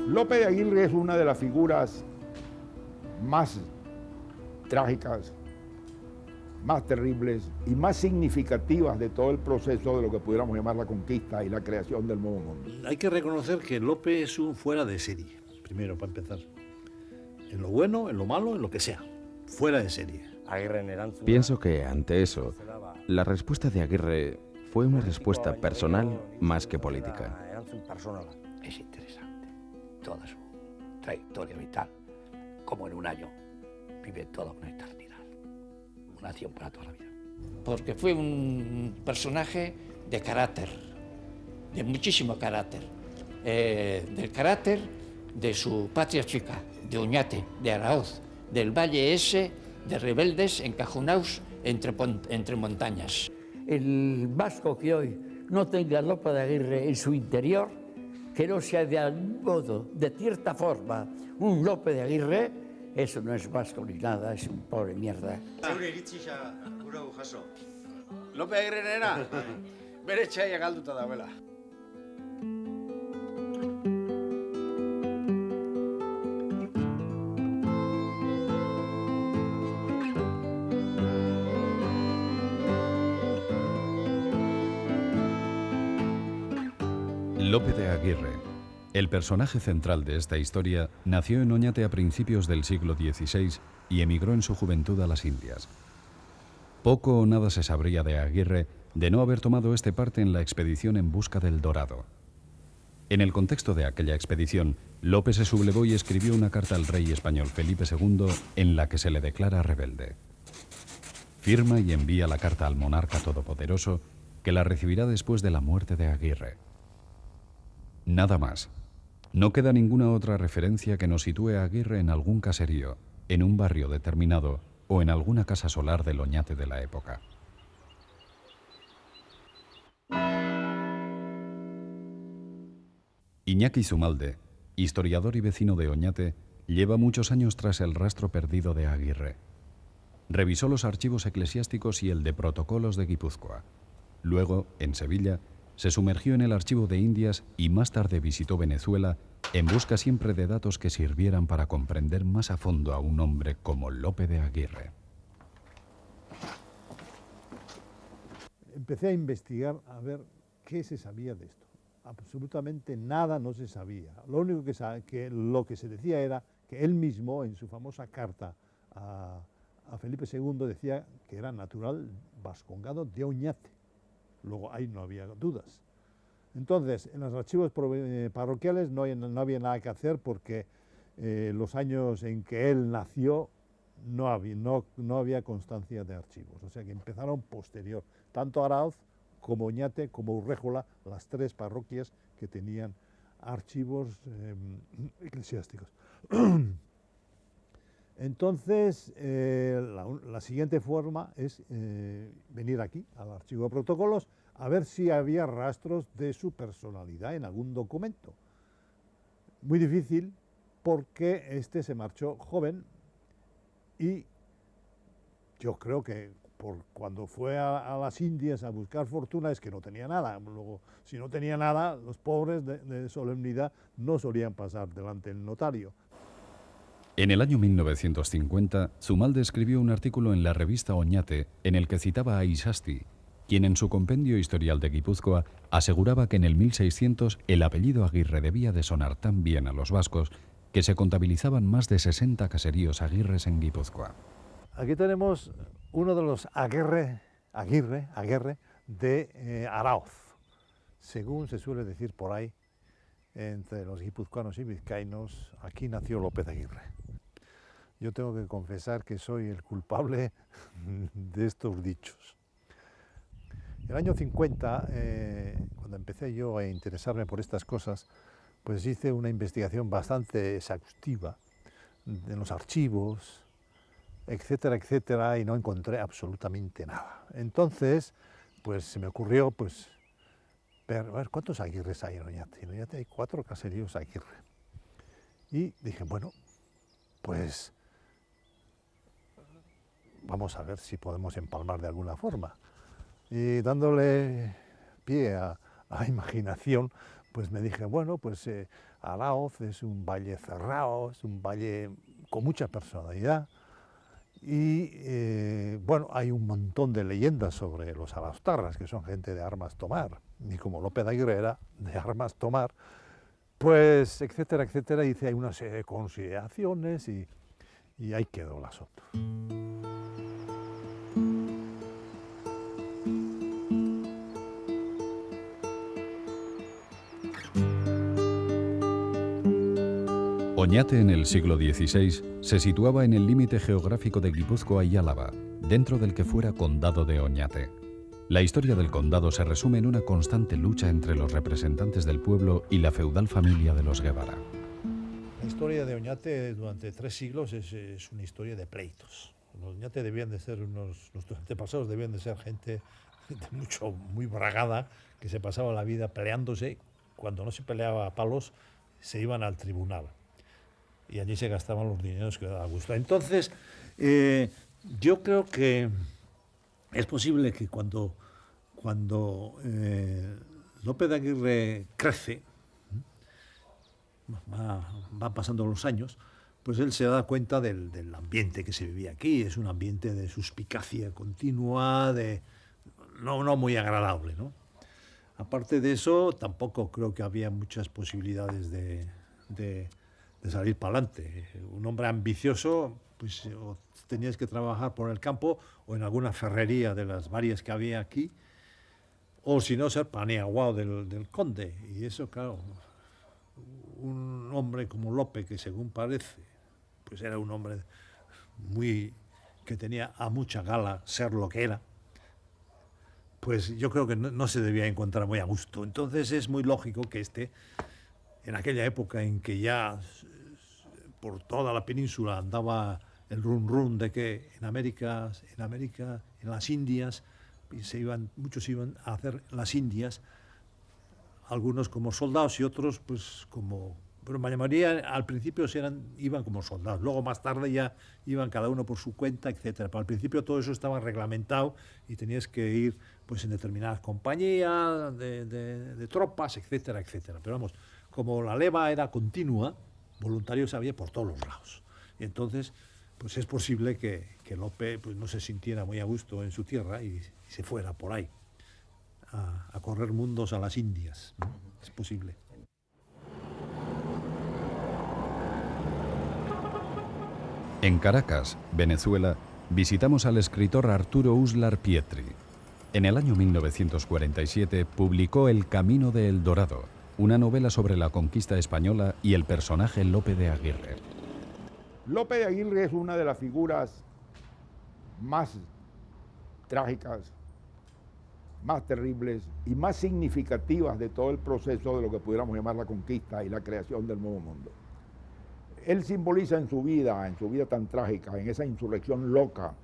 Lope de Aguirre es una de las figuras más trágicas, más terribles y más significativas de todo el proceso de lo que pudiéramos llamar la conquista y la creación del nuevo mundo. Hay que reconocer que Lope es un fuera de serie, primero, para empezar. En lo bueno, en lo malo, en lo que sea. Fuera de serie. Pienso que ante eso, la respuesta de Aguirre fue una respuesta personal más que política. Es interesante toda su trayectoria vital, como en un año vive toda una eternidad, una acción para toda la vida. Porque fue un personaje de carácter, de muchísimo carácter, del carácter de su patria chica, de Oñate, de Aráoz, del valle ese de rebeldes encajonados entre montañas. El vasco que hoy no tenga Lope de Aguirre en su interior, que no sea de algún modo, de cierta forma, un Lope de Aguirre, eso no es vasco ni nada, es un pobre mierda. Lope de Aguirre nena, bere etxea galduta dagoela. Lope de Aguirre, el personaje central de esta historia, nació en Oñate a principios del siglo XVI y emigró en su juventud a las Indias. Poco o nada se sabría de Aguirre de no haber tomado parte en la expedición en busca del Dorado. En el contexto de aquella expedición, Lope se sublevó y escribió una carta al rey español Felipe II en la que se le declara rebelde. Firma y envía la carta al monarca todopoderoso, que la recibirá después de la muerte de Aguirre. Nada más. No queda ninguna otra referencia que nos sitúe a Aguirre en algún caserío, en un barrio determinado o en alguna casa solar del Oñate de la época. Iñaki Zumalde, historiador y vecino de Oñate, lleva muchos años tras el rastro perdido de Aguirre. Revisó los archivos eclesiásticos y el de protocolos de Guipúzcoa. Luego, en Sevilla, se sumergió en el archivo de Indias y más tarde visitó Venezuela en busca siempre de datos que sirvieran para comprender más a fondo a un hombre como Lope de Aguirre. Empecé a investigar a ver qué se sabía de esto. Absolutamente nada no se sabía. Lo único lo que se decía era que él mismo, en su famosa carta a Felipe II, decía que era natural vascongado de Oñate. Luego ahí no había dudas. Entonces, en los archivos parroquiales no había nada que hacer porque los años en que él nació no había constancia de archivos. O sea que empezaron posterior. Tanto Aráoz como Oñate como Urréjola, las tres parroquias que tenían archivos eclesiásticos. Entonces, la siguiente forma es venir aquí, al archivo de protocolos, a ver si había rastros de su personalidad en algún documento. Muy difícil, porque este se marchó joven y yo creo que cuando fue a las Indias a buscar fortuna es que no tenía nada. Luego, si no tenía nada, los pobres de solemnidad no solían pasar delante del notario. En el año 1950, Zumalde escribió un artículo en la revista Oñate en el que citaba a Isasti, quien en su compendio historial de Guipúzcoa aseguraba que en el 1600 el apellido Aguirre debía de sonar tan bien a los vascos que se contabilizaban más de 60 caseríos Aguirres en Guipúzcoa. Aquí tenemos uno de los Aguirre de Aráoz, según se suele decir por ahí, entre los guipuzcoanos y vizcaínos, aquí nació Lope de Aguirre. Yo tengo que confesar que soy el culpable de estos dichos. En el año 50, cuando empecé yo a interesarme por estas cosas, pues hice una investigación bastante exhaustiva de los archivos, etcétera, etcétera, y no encontré absolutamente nada. Entonces, pues se me ocurrió, pues, ver, a ver, ¿cuántos Aguirres hay en Oñate? En Oñate hay 4 caseríos Aguirre. Y dije, bueno, pues vamos a ver si podemos empalmar de alguna forma. Y dándole pie a la imaginación, pues me dije, bueno, pues Aráoz es un valle cerrado, es un valle con mucha personalidad. Y bueno, hay un montón de leyendas sobre los arauztarras, que son gente de armas tomar. Y como López de Aguirre era de armas tomar, pues etcétera, etcétera. Dice, hay una serie de consideraciones y ahí quedó el asunto. Oñate en el siglo XVI se situaba en el límite geográfico de Guipúzcoa y Álava, dentro del que fuera condado de Oñate. La historia del condado se resume en una constante lucha entre los representantes del pueblo y la feudal familia de los Guevara. La historia de Oñate durante 3 siglos es una historia de pleitos. Los Oñate debían de ser nuestros antepasados debían de ser gente muy bragada, que se pasaba la vida peleándose. Cuando no se peleaba a palos, se iban al tribunal. Y allí se gastaban los dineros que daba gusto. Entonces, yo creo que es posible que cuando López de Aguirre crece, va pasando los años, pues él se da cuenta del ambiente que se vivía aquí. Es un ambiente de suspicacia continua, no muy agradable, ¿no? Aparte de eso, tampoco creo que había muchas posibilidades de salir para adelante. Un hombre ambicioso, pues o tenías que trabajar por el campo o en alguna ferrería de las varias que había aquí, o si no, ser paniaguado del conde. Y eso, claro, un hombre como Lope, que según parece, pues era un hombre que tenía a mucha gala ser lo que era, pues yo creo que no se debía encontrar muy a gusto. Entonces es muy lógico que en aquella época en que ya por toda la península andaba el rum de que en América, en las Indias, muchos iban a hacer las Indias, algunos como soldados y otros pues pero la mayoría al principio iban como soldados, luego más tarde ya iban cada uno por su cuenta, etcétera. Pero al principio todo eso estaba reglamentado y tenías que ir pues en determinadas compañías de tropas, etcétera, etcétera. Pero vamos, como la leva era continua, voluntarios había por todos los lados. Y entonces, pues es posible que Lope pues no se sintiera muy a gusto en su tierra y se fuera por ahí a correr mundos a las Indias. Es posible. En Caracas, Venezuela, visitamos al escritor Arturo Uslar Pietri. En el año 1947 publicó El Camino de El Dorado, una novela sobre la conquista española y el personaje Lope de Aguirre. Lope de Aguirre es una de las figuras más trágicas, más terribles y más significativas de todo el proceso de lo que pudiéramos llamar la conquista y la creación del Nuevo Mundo. Él simboliza en su vida tan trágica, en esa insurrección loca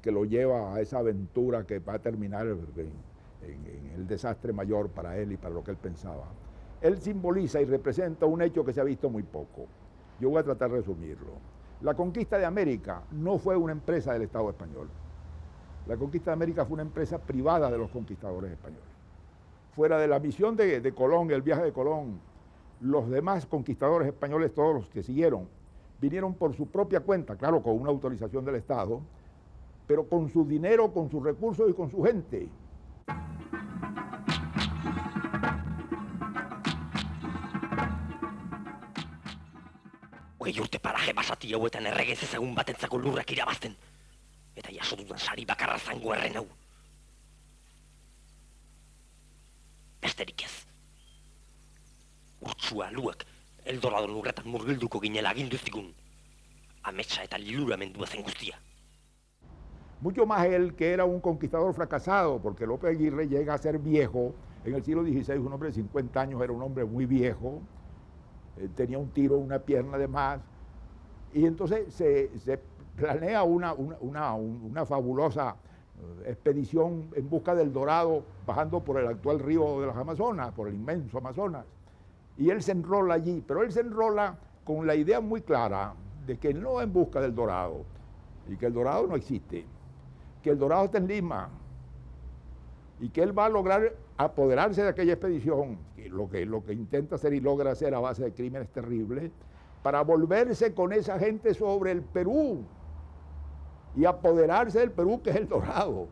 que lo lleva a esa aventura que va a terminar en el desastre mayor para él y para lo que él pensaba. Él simboliza y representa un hecho que se ha visto muy poco. Yo voy a tratar de resumirlo. La conquista de América no fue una empresa del Estado español. La conquista de América fue una empresa privada de los conquistadores españoles. Fuera de la misión de Colón, el viaje de Colón, los demás conquistadores españoles, todos los que siguieron, vinieron por su propia cuenta, claro, con una autorización del Estado, pero con su dinero, con sus recursos y con su gente. Hogei urte paraje basati hauetan erregez ezagun batentzako lurrak irabazten. Eta jaso dudan sari bakarra zango erren hau. Besterik ez. Urtsua luak, Eldorado lurretan murgilduko ginela agindu zigun. Ametsa eta liluramendua zen guztia. Mucho más él, que era un conquistador fracasado, porque López Aguirre llega a ser viejo. En el siglo XVI, un hombre de 50 años era un hombre muy viejo. Tenía un tiro, una pierna de más. Y entonces se planea una fabulosa expedición en busca del Dorado, bajando por el actual río de las Amazonas, por el inmenso Amazonas. Y él se enrola allí, pero él se enrola con la idea muy clara de que no en busca del Dorado, y que el Dorado no existe, que el Dorado está en Lima, y que él va a lograr apoderarse de aquella expedición. lo que intenta hacer y logra hacer a base de crímenes terribles, para volverse con esa gente sobre el Perú y apoderarse del Perú, que es el Dorado.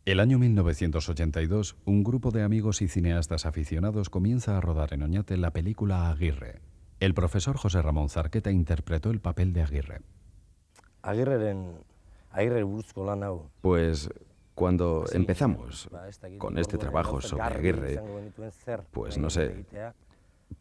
El año 1982, un grupo de amigos y cineastas aficionados comienza a rodar en Oñate la película Aguirre. El profesor José Ramón Zarqueta interpretó el papel de Aguirre. Pues cuando empezamos con este trabajo sobre Aguirre, pues no sé,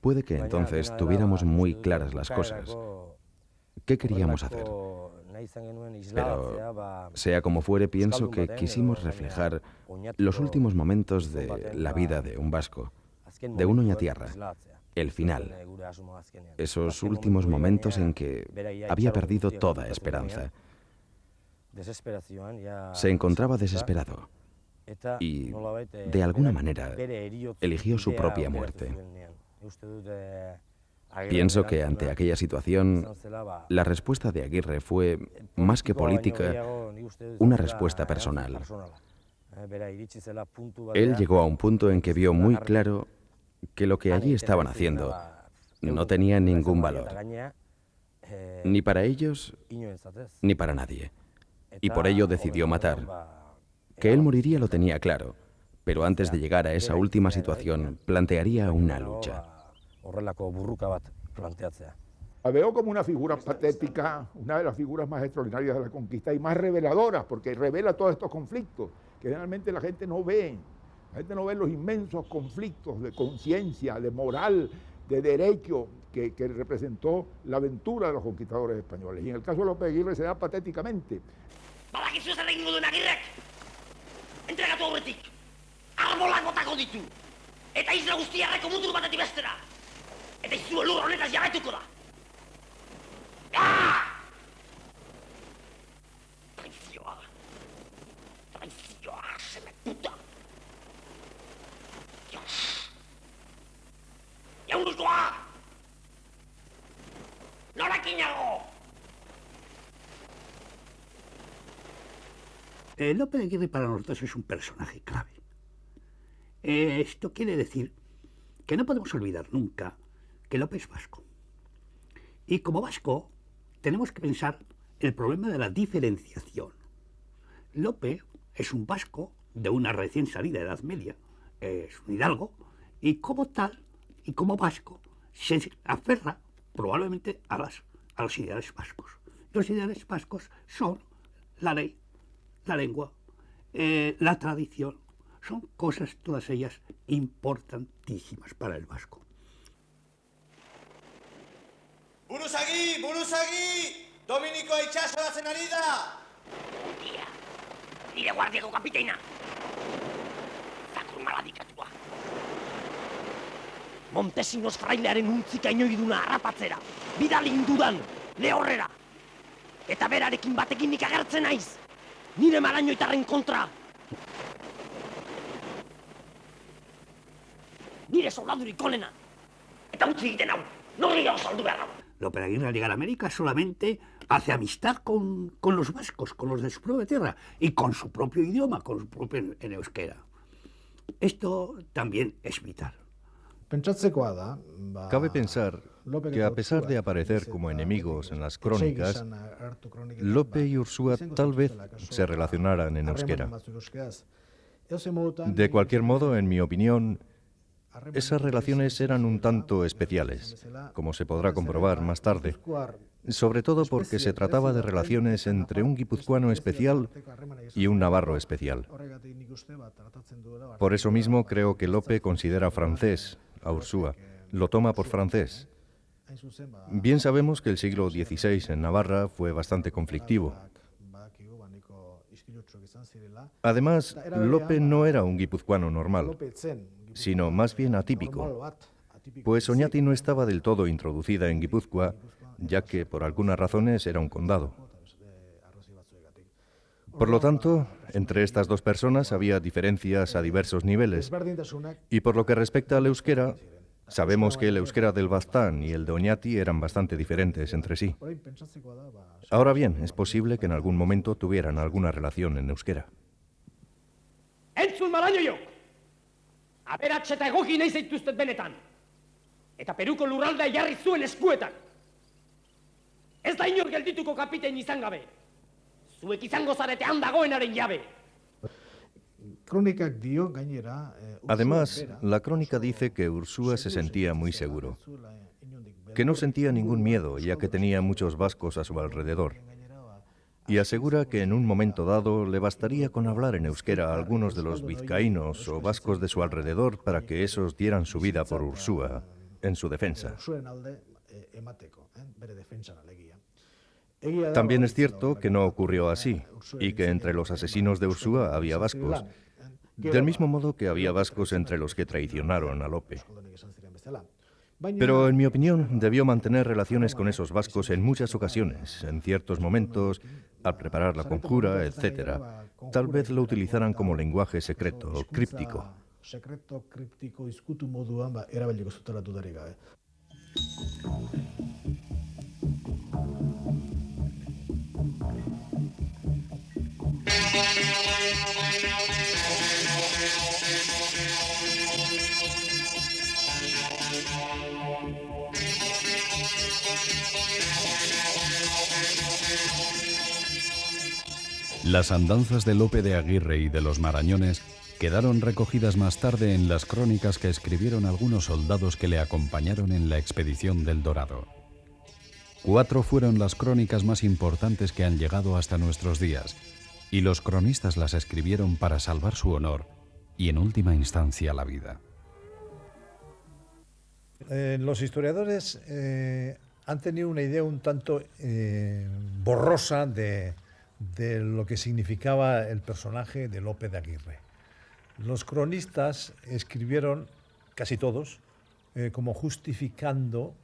puede que entonces tuviéramos muy claras las cosas. ¿Qué queríamos hacer? Pero, sea como fuere, pienso que quisimos reflejar los últimos momentos de la vida de un vasco, de un oñatiarra, el final, esos últimos momentos en que había perdido toda esperanza. Se encontraba desesperado y, de alguna manera, eligió su propia muerte. Pienso que ante aquella situación, la respuesta de Aguirre fue, más que política, una respuesta personal. Él llegó a un punto en que vio muy claro que lo que allí estaban haciendo no tenía ningún valor, ni para ellos, ni para nadie. Y por ello decidió matar. Que él moriría lo tenía claro, pero antes de llegar a esa última situación, plantearía una lucha. La veo como una figura patética, una de las figuras más extraordinarias de la conquista y más reveladoras, porque revela todos estos conflictos que generalmente la gente no ve. La gente no ve los inmensos conflictos de conciencia, de moral, de derecho que representó la aventura de los conquistadores españoles. Y en el caso de López Aguirre se da patéticamente. Badakizu zer egingo duen Agirrek? Entregatu aurretik, arbolak botako ditu, eta isla guztia erreko mutur batetik bestera. Eta izu elur honetaz jarraituko da. Traizioa. Traizioa, seme puta. Dios. Jaunuzkoa! Norekin nago! Lope de Aguirre para nosotros es un personaje clave. Esto quiere decir que no podemos olvidar nunca que Lope es vasco. Y como vasco tenemos que pensar el problema de la diferenciación. Lope es un vasco de una recién salida Edad Media, es un hidalgo, y como tal, y como vasco, se aferra probablemente a los ideales vascos. Los ideales vascos son la ley, la lengua, la tradición, son cosas todas ellas importantísimas para el vasco. Buruzagi, buruzagi! Dominikoa itxasoratzen ari da! Dia, nire guardiako kapiteina. Zakur maladikatua. Montesinos frailearen untzikaino iduna harrapatzera. Bidali indudan, lehorrera. Eta berarekin batekin nik agertzen naiz. Nire marañoitarren kontra. Nire soldadurik onena. Eta utzi egiten hau. Norri gau saldu behar hau. Lope de Aguirre al llegar a América solamente hace amistad con los vascos, con los de su propia tierra y con su propio idioma, con su propio en euskera. Esto también es vital. Cabe pensar que a pesar de aparecer como enemigos en las crónicas, Lope y Ursúa tal vez se relacionaran en euskera. De cualquier modo, en mi opinión, esas relaciones eran un tanto especiales, como se podrá comprobar más tarde, sobre todo porque se trataba de relaciones entre un guipuzcoano especial y un navarro especial. Por eso mismo creo que Lope considera francés a Ursúa, lo toma por francés. Bien sabemos que el siglo XVI en Navarra fue bastante conflictivo. Además, Lope no era un guipuzcoano normal, sino más bien atípico, pues Oñati no estaba del todo introducida en Guipúzcoa, ya que por algunas razones era un condado. Por lo tanto, entre estas dos personas había diferencias a diversos niveles, y por lo que respecta al euskera, sabemos que el euskera del Baztán y el de Oñati eran bastante diferentes entre sí. Ahora bien, es posible que en algún momento tuvieran alguna relación en euskera. Entzun maraño jo! Aberats eta egoki nahi zaituztet benetan. Eta Peruko lurraldea jarri zuen eskuetan. Ez da inor geldituko kapitein izan gabe. Zuek izango zarete handagoenaren jabe. Además, la crónica dice que Ursúa se sentía muy seguro, que no sentía ningún miedo ya que tenía muchos vascos a su alrededor, y asegura que en un momento dado le bastaría con hablar en euskera a algunos de los vizcaínos o vascos de su alrededor para que esos dieran su vida por Ursúa en su defensa. También es cierto que no ocurrió así, y que entre los asesinos de Ursúa había vascos, del mismo modo que había vascos entre los que traicionaron a Lope. Pero, en mi opinión, debió mantener relaciones con esos vascos en muchas ocasiones, en ciertos momentos, al preparar la conjura, etc. Tal vez lo utilizaran como lenguaje secreto, críptico. Las andanzas de Lope de Aguirre y de los Marañones quedaron recogidas más tarde en las crónicas que escribieron algunos soldados que le acompañaron en la expedición del Dorado. 4 fueron las crónicas más importantes que han llegado hasta nuestros días, y los cronistas las escribieron para salvar su honor y, en última instancia, la vida. Los historiadores han tenido una idea un tanto borrosa de lo que significaba el personaje de Lope de Aguirre. Los cronistas escribieron, casi todos, como justificando,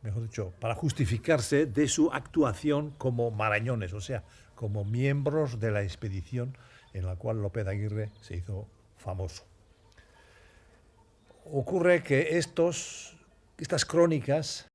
mejor dicho, para justificarse de su actuación como marañones, o sea, como miembros de la expedición en la cual Lope de Aguirre se hizo famoso. Ocurre que estas crónicas